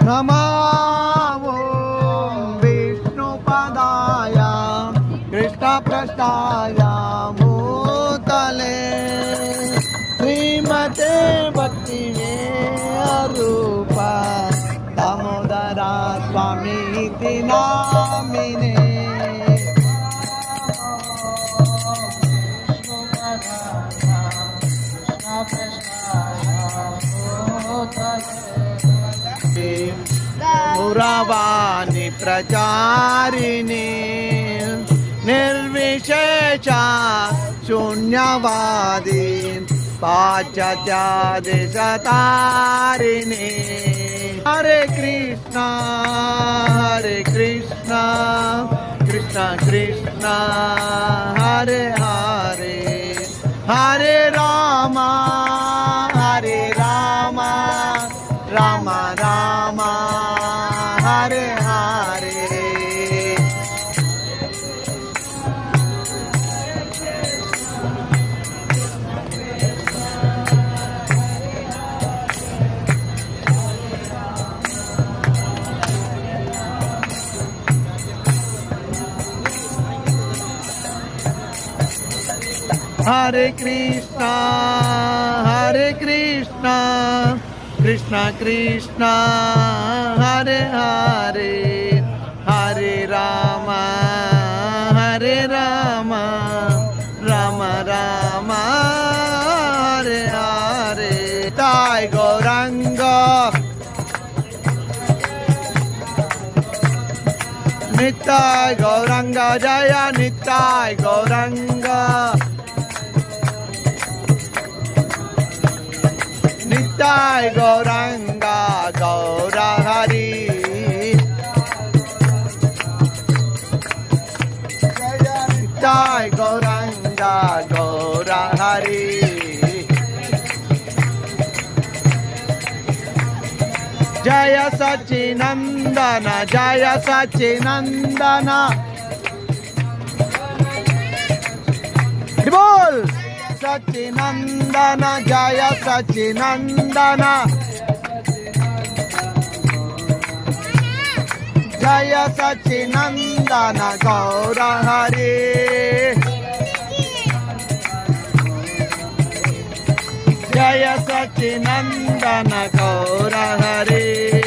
नमो विष्णुपदाय कृष्णपृष्ठाय भूतले श्रीमते भक्तिवेदारूपा दामोदरा स्वामीति नामिने पुरावानि प्रचारिणे निर्विशेषा शून्यवादी पाश्चात्यादिशतारिणे हरे कृष्णा कृष्ण कृष्ण हरे हरे हरे राम राम राम हरे हरे हरे कृष्णा कृष्ण कृष्ण हरे हरे हरे राम राम राम हरे हरे ताय गौरंग निताय गौरंग जय निताय गौरंग निताय गौरंगा गौर हरि निताय गौरंगा गौर हरि जय सच्चिनंदन बोल सच्चिनंदन जय सच्चिनंदन जय सच्चिनंदन गौर हरि जय सच्चिनंदन गौर हरि